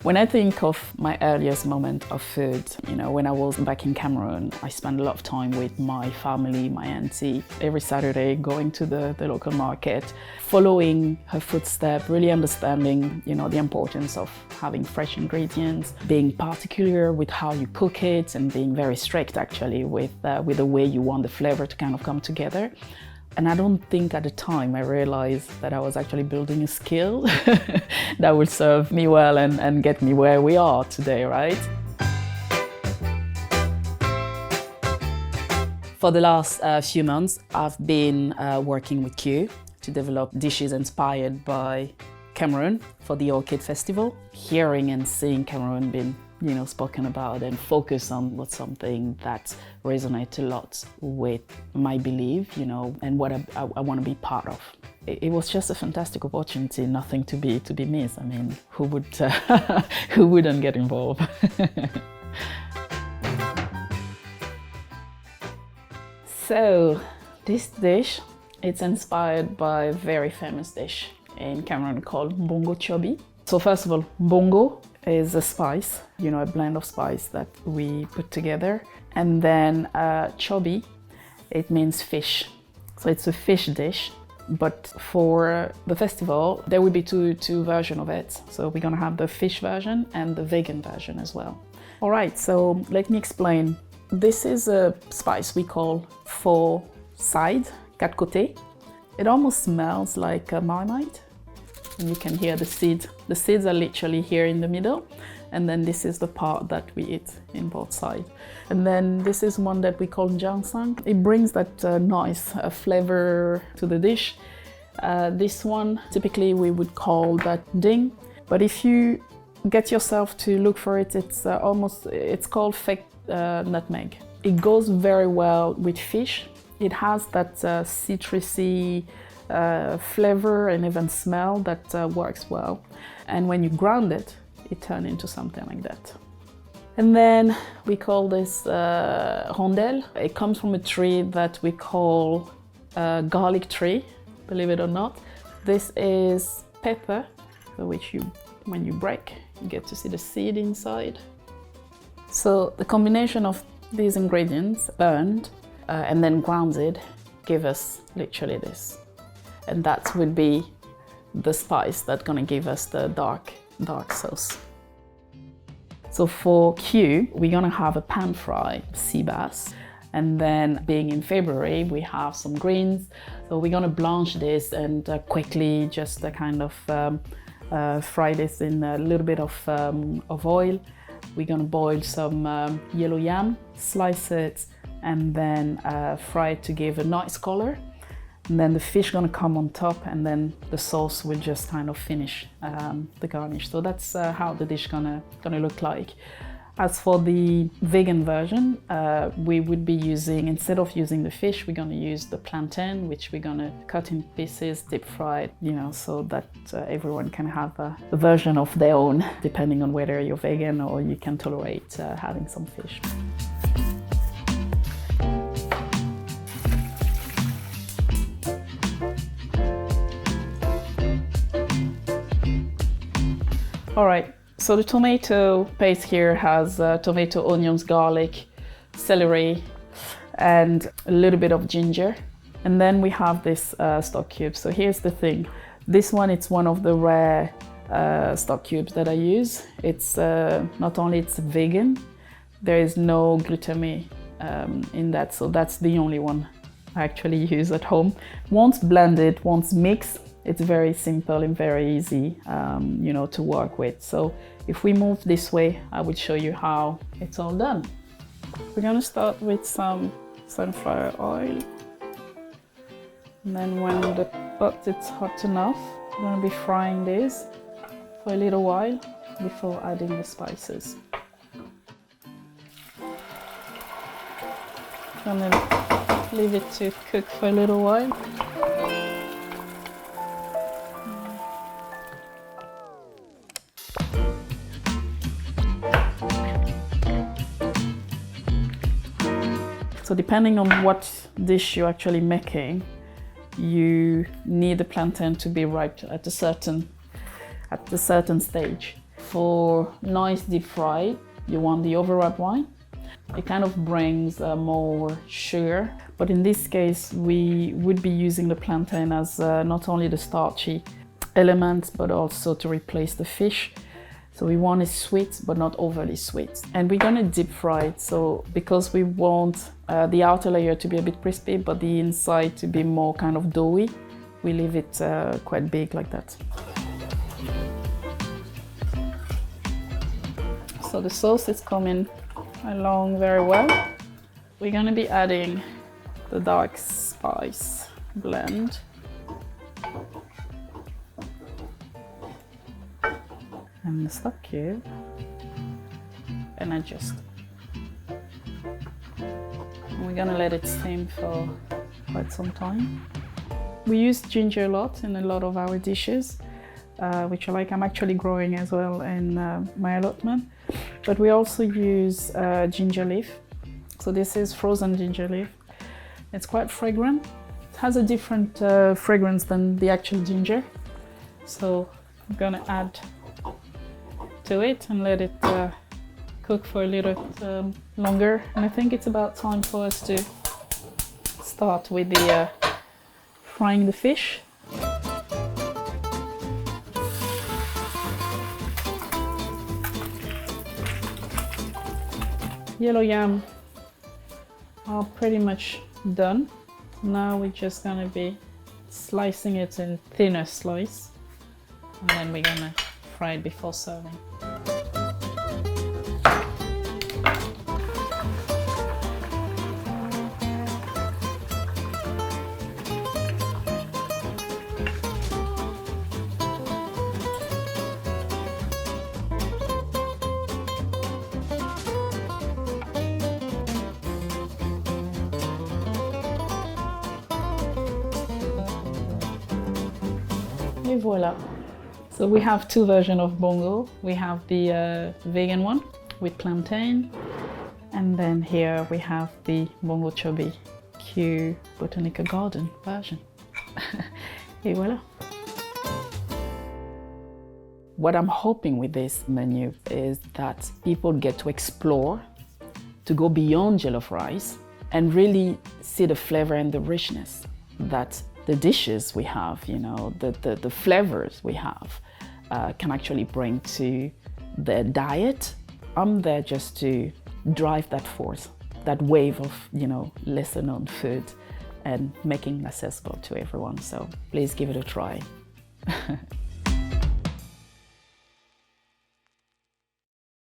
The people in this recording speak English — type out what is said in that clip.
When I think of my earliest moment of food, when I was back in Cameroon, I spent a lot of time with my family, my auntie, every Saturday going to the local market, following her footsteps, really understanding, the importance of having fresh ingredients, being particular with how you cook it, and being very strict actually with the way you want the flavor to kind of come together. And I don't think at the time I realized that I was actually building a skill that would serve me well and get me where we are today, right? For the last few months, I've been working with Kew to develop dishes inspired by Cameroon for the Orchid Festival. Hearing and seeing Cameroon being spoken about and focus on was something that resonates a lot with my belief, and what I want to be part of. It was just a fantastic opportunity, nothing to be missed. I mean, who wouldn't get involved? So this dish, it's inspired by a very famous dish in Cameroon called mbongo tchobi. So first of all, mbongo is a spice, a blend of spice that we put together. And then tchobi, it means fish. So it's a fish dish, but for the festival, there will be two versions of it. So we're gonna have the fish version and the vegan version as well. All right, so let me explain. This is a spice we call four side, quatre côtés. It almost smells like a marmite. And you can hear the seed. The seeds are literally here in the middle, and then this is the part that we eat in both sides. And then this is one that we call ginseng. It brings that nice flavor to the dish. This one, typically we would call that ding, but if you get yourself to look for it, it's called fake nutmeg. It goes very well with fish. It has that citrusy flavor and even smell that works well. And when you ground it, it turns into something like that. And then we call this rondelle. It comes from a tree that we call garlic tree, believe it or not. This is pepper, which when you break, you get to see the seed inside. So the combination of these ingredients, burned and then grounded, give us literally this. And that will be the spice that's gonna give us the dark sauce. So for Kew, we're gonna have a pan-fried sea bass. And then being in February, we have some greens. So we're gonna blanch this and quickly just kind of fry this in a little bit of oil. We're gonna boil some yellow yam, slice it, and then fry it to give a nice color. And then the fish gonna come on top, and then the sauce will just kind of finish the garnish. So that's how the dish gonna look like. As for the vegan version, we would be using, instead of using the fish, we're gonna use the plantain, which we're gonna cut in pieces, deep fried, so that everyone can have a version of their own, depending on whether you're vegan or you can tolerate having some fish. All right, so the tomato paste here has tomato, onions, garlic, celery, and a little bit of ginger. And then we have this stock cube. So here's the thing. This one, it's one of the rare stock cubes that I use. It's not only it's vegan, there is no glutamate in that. So that's the only one I actually use at home. Once blended, once mixed, it's very simple and very easy, to work with. So if we move this way, I will show you how it's all done. We're gonna start with some sunflower oil. And then when the pot is hot enough, we're gonna be frying this for a little while before adding the spices. Gonna leave it to cook for a little while. So depending on what dish you're actually making, you need the plantain to be ripe at a certain stage. For nice deep fried, you want the overripe wine. It kind of brings more sugar, but in this case we would be using the plantain as not only the starchy element but also to replace the fish. So we want it sweet but not overly sweet. And we're gonna deep fry it, so because we want the outer layer to be a bit crispy but the inside to be more kind of doughy, we leave it quite big like that. So the sauce is coming along very well. We're gonna be adding the dark spice blend. And the stock cube. And adjust. And we're gonna let it steam for quite some time. We use ginger a lot in a lot of our dishes, which I like. I'm actually growing as well in my allotment. But we also use ginger leaf. So this is frozen ginger leaf. It's quite fragrant. It has a different fragrance than the actual ginger. So I'm gonna add to it and let it cook for a little longer. And I think it's about time for us to start with the frying the fish. Yellow yam are pretty much done. Now we're just gonna be slicing it in thinner slice, and then we're gonna fry it before serving. Et voila. So we have two versions of mbongo. We have the vegan one with plantain, and then here we have the mbongo tchobi Kew Botanical Garden version. Et voila. What I'm hoping with this menu is that people get to explore, to go beyond jollof rice, and really see the flavor and the richness that the dishes we have, you know, the flavors we have can actually bring to their diet. I'm there just to drive that force, that wave of, you know, lesser known food and making it accessible to everyone. So please give it a try.